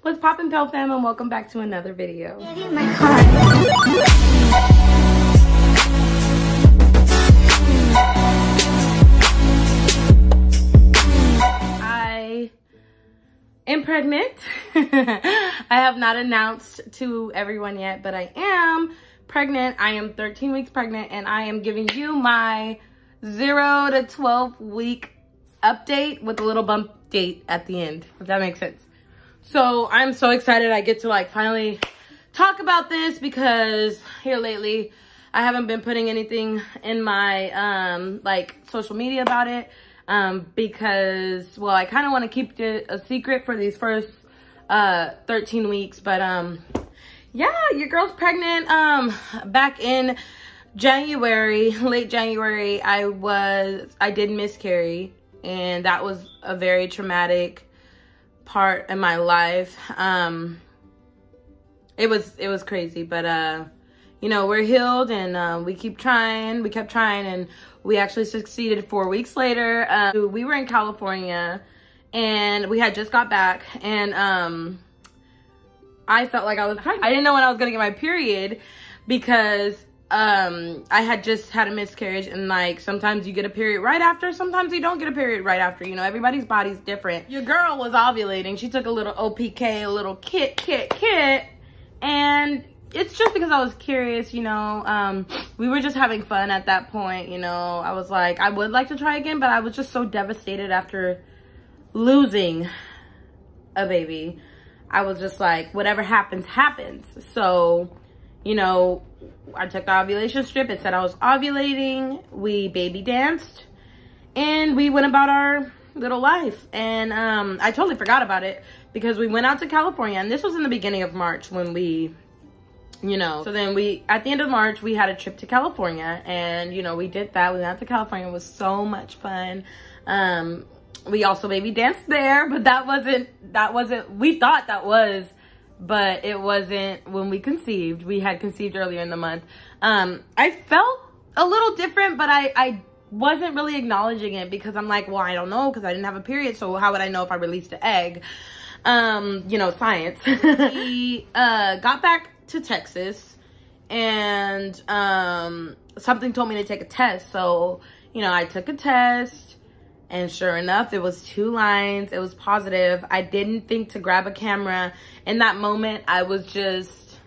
What's poppin', Pill Fam, and welcome back to another video. I am pregnant. I have not announced to everyone yet, but I am pregnant. I am 13 weeks pregnant, and I am giving you my 0 to 12 week update with a little bump date at the end, if that makes sense. So I'm so excited I get to like finally talk about this, because here lately I haven't been putting anything in my like social media about it, because, well, I kind of want to keep it a secret for these first 13 weeks. But yeah, your girl's pregnant. Back in January, late January, I did miscarry, and that was a very traumatic part in my life. It was crazy, but you know, we're healed, and we kept trying, and we actually succeeded 4 weeks later. We were in California, and we had just got back, and I felt like I was pregnant. I didn't know when I was gonna get my period, because I had just had a miscarriage, and like sometimes you get a period right after, sometimes you don't get a period right after. You know, everybody's body's different. Your girl was ovulating. She took a little OPK, a little kit, and it's just because I was curious, you know. We were just having fun at that point, you know. I was like, I would like to try again, but I was just so devastated after losing a baby. I was just like, whatever happens, happens. So, you know, I took the ovulation strip. It said I was ovulating. We baby danced, and we went about our little life. And I totally forgot about it, because we went out to California, and this was in the beginning of March when we, you know, so then at the end of March, we had a trip to California, and, you know, we did that. We went out to California. It was so much fun. We also baby danced there, but that wasn't, we thought that was, but it wasn't when we conceived. We had conceived earlier in the month. I felt a little different, but I wasn't really acknowledging it, because I'm like, well, I don't know, because I didn't have a period, so how would I know if I released an egg? You know, science. We got back to Texas, and something told me to take a test. So, you know, I took a test, and sure enough, it was 2 lines. It was positive. I didn't think to grab a camera. In that moment, I was just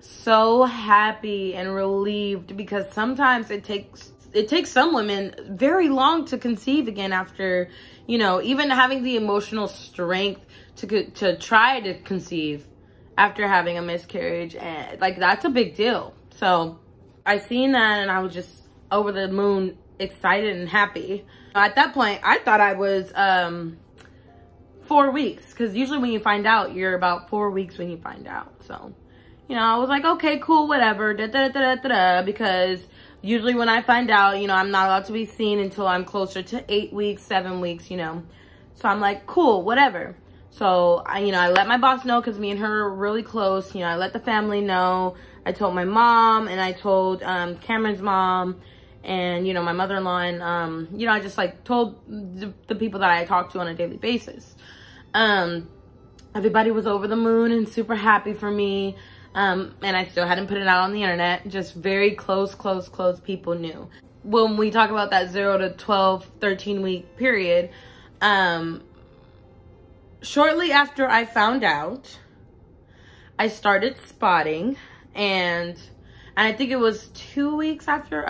so happy and relieved, because sometimes it takes some women very long to conceive again after, you know, even having the emotional strength to try to conceive after having a miscarriage. And like, that's a big deal. So I seen that, and I was just over the moon excited and happy. At that point, I thought I was 4 weeks, because usually when you find out, you're about 4 weeks when you find out. So, you know, I was like, okay, cool, whatever, because usually when I find out, you know, I'm not allowed to be seen until I'm closer to 8 weeks, 7 weeks, you know. So I'm like, cool, whatever. So, you know, I let my boss know, because me and her are really close. You know, I let the family know. I told my mom, and I told Cameron's mom, and, you know, my mother-in-law, and, you know, I just, like, told the people that I talk to on a daily basis. Everybody was over the moon and super happy for me, and I still hadn't put it out on the internet. Just very close people knew. When we talk about that 0 to 12, 13-week period, shortly after I found out, I started spotting, and I think it was a week after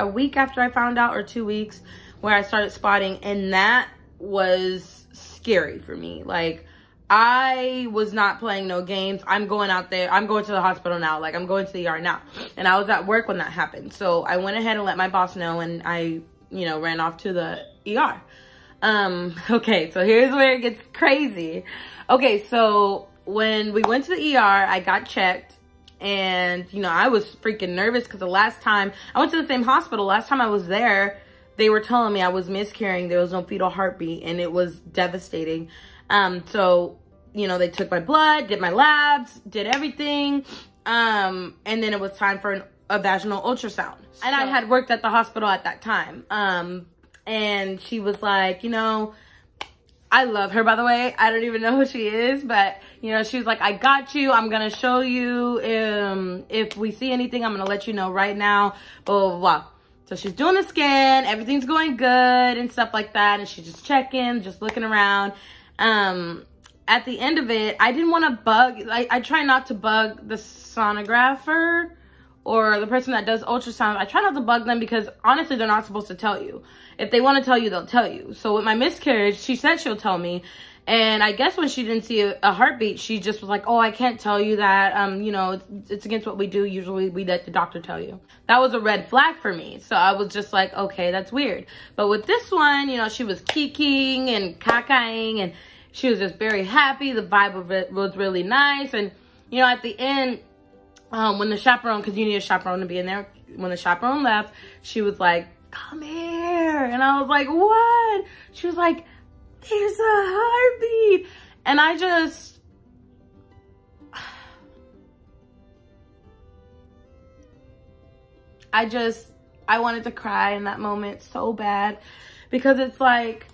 I found out, or 2 weeks, where I started spotting, and that was scary for me. Like, I was not playing no games. I'm going out there. I'm going to the hospital now. Like, I'm going to the ER now. And I was at work when that happened. So I went ahead and let my boss know, and I, you know, ran off to the ER. Okay, so here's where it gets crazy. Okay, so when we went to the ER, I got checked. And, you know, I was freaking nervous, because the last time I went to the same hospital, last time I was there, they were telling me I was miscarrying. There was no fetal heartbeat, and it was devastating. So, you know, they took my blood, did my labs, did everything. And then it was time for a vaginal ultrasound. So, and I had worked at the hospital at that time. And she was like, you know, I love her, by the way. I don't even know who she is, but you know, she was like, I got you. I'm going to show you. If we see anything, I'm going to let you know right now. Blah, blah, blah. So she's doing the scan. Everything's going good and stuff like that. And she's just checking, just looking around. At the end of it, I didn't want to bug. I try not to bug the sonographer or the person that does ultrasound. I try not to bug them because honestly, they're not supposed to tell you. If they want to tell you, they'll tell you. So with my miscarriage, she said she'll tell me. And I guess when she didn't see a heartbeat, she just was like, oh, I can't tell you that. You know, it's against what we do. Usually we let the doctor tell you. That was a red flag for me. So I was just like, okay, that's weird. But with this one, you know, she was kikiing and cacaing and she was just very happy. The vibe of it was really nice. And, you know, at the end, when the chaperone, because you need a chaperone to be in there, when the chaperone left, she was like, come here. And I was like, what? She was like, there's a heartbeat. And I wanted to cry in that moment so bad because it's like,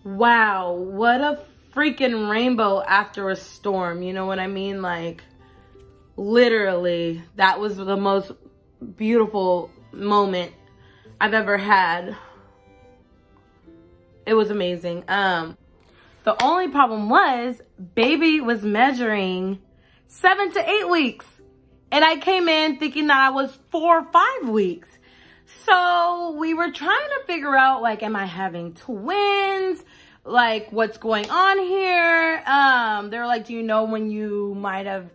wow, what a freaking rainbow after a storm. You know what I mean? Like, literally, that was the most beautiful moment I've ever had. It was amazing. The only problem was baby was measuring 7 to 8 weeks. And I came in thinking that I was 4 or 5 weeks. So we were trying to figure out, like, am I having twins? Like, what's going on here? They were like, do you know when you might have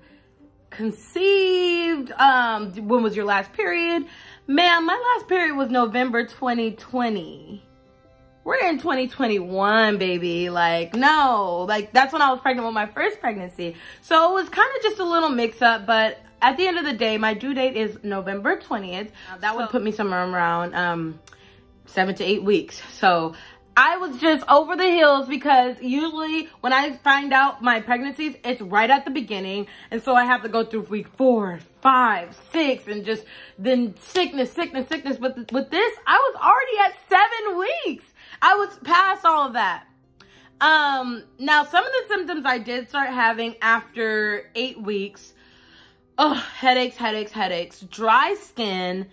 conceived? When was your last period? Ma'am, my last period was November 2020. We're in 2021, baby. Like, no. Like, that's when I was pregnant with my first pregnancy. So it was kind of just a little mix-up, but at the end of the day, my due date is November 20th. That would put me somewhere around 7 to 8 weeks. So I was just over the hills because usually when I find out my pregnancies, it's right at the beginning. And so I have to go through week 4, 5, 6, and just then sickness. But with this, I was already at 7 weeks. I was past all of that. Now some of the symptoms I did start having after 8 weeks. Oh, headaches, dry skin,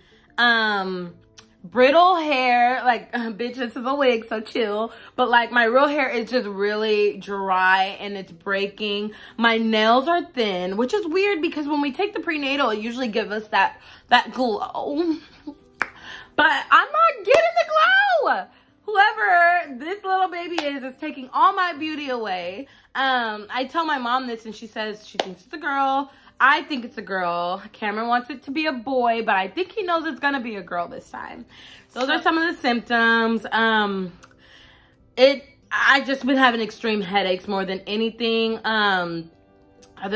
brittle hair, like, bitch, this is a wig, so chill. But like my real hair is just really dry and it's breaking. My nails are thin, which is weird because when we take the prenatal, it usually gives us that glow. But I'm not getting the glow. Whoever this little baby is taking all my beauty away. I tell my mom this and she says she thinks it's a girl. I think it's a girl. Cameron wants it to be a boy, but I think he knows it's gonna be a girl this time. Those are some of the symptoms. I just been having extreme headaches more than anything. Other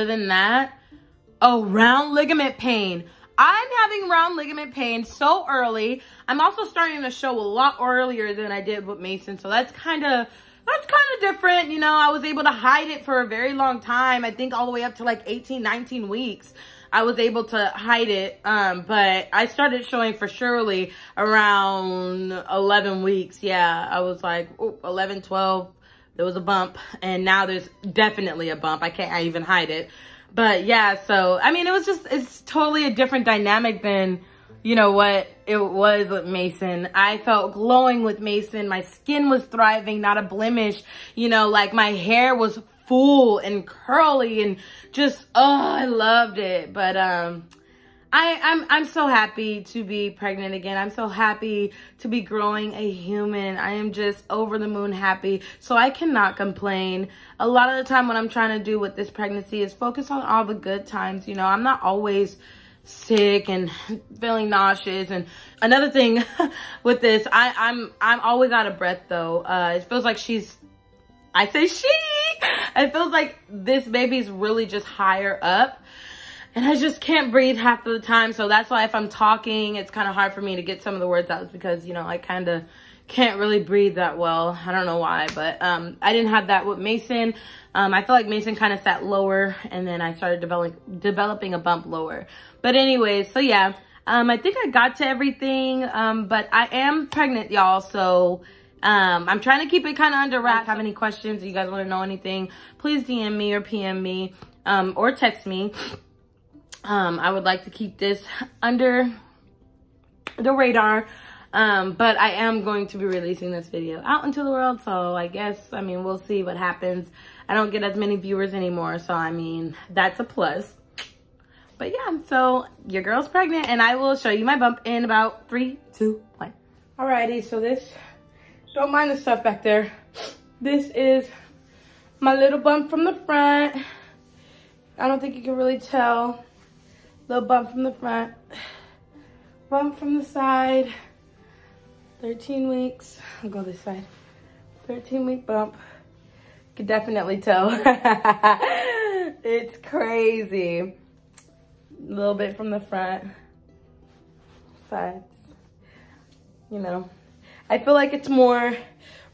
than that, oh, round ligament pain. I'm having round ligament pain so early. I'm also starting to show a lot earlier than I did with Mason, so that's kind of different. You know, I was able to hide it for a very long time. I think all the way up to like 18, 19 weeks. I was able to hide it, but I started showing for surely around 11 weeks. Yeah, I was like, oh, 11, 12, there was a bump, and now there's definitely a bump. I can't even hide it. But yeah, so, I mean, it's totally a different dynamic than, you know, what it was with Mason. I felt glowing with Mason. My skin was thriving, not a blemish. You know, like my hair was full and curly and just, oh, I loved it. But I'm so happy to be pregnant again. I'm so happy to be growing a human. I am just over the moon happy. So I cannot complain. A lot of the time what I'm trying to do with this pregnancy is focus on all the good times. You know, I'm not always sick and feeling nauseous. And another thing with this, I'm always out of breath though. It feels like I say she. It feels like this baby's really just higher up. And I just can't breathe half of the time. So that's why if I'm talking, it's kind of hard for me to get some of the words out because, you know, I kind of can't really breathe that well. I don't know why, but I didn't have that with Mason. I feel like Mason kind of sat lower and then I started developing a bump lower. But anyways, so yeah, I think I got to everything. But I am pregnant, y'all. So I'm trying to keep it kind of under wraps. Have any questions? If you guys want to know anything, please DM me or PM me, or text me. I would like to keep this under the radar. But I am going to be releasing this video out into the world. So I guess, I mean, we'll see what happens. I don't get as many viewers anymore. So, I mean, that's a plus. But yeah, so your girl's pregnant and I will show you my bump in about 3, 2, 1. Alrighty, so this, don't mind the stuff back there. This is my little bump from the front. I don't think you can really tell. Little bump from the front. Bump from the side. 13 weeks. I'll go this side. 13-week bump. Could definitely tell. It's crazy. A little bit from the front. Sides. You know. I feel like it's more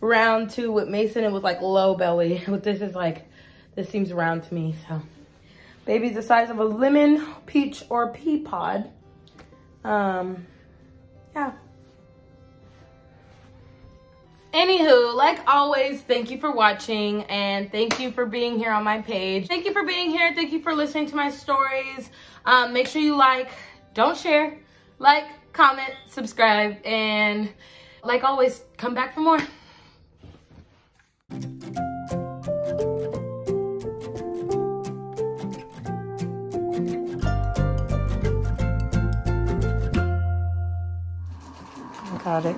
round too. With Mason, it was like low belly. With this is like, this seems round to me. So, baby's the size of a lemon, peach, or pea pod. Yeah. Anywho, like always, thank you for watching and thank you for being here on my page. Thank you for being here. Thank you for listening to my stories. Make sure you don't share, comment, subscribe, and like always, come back for more. Got it.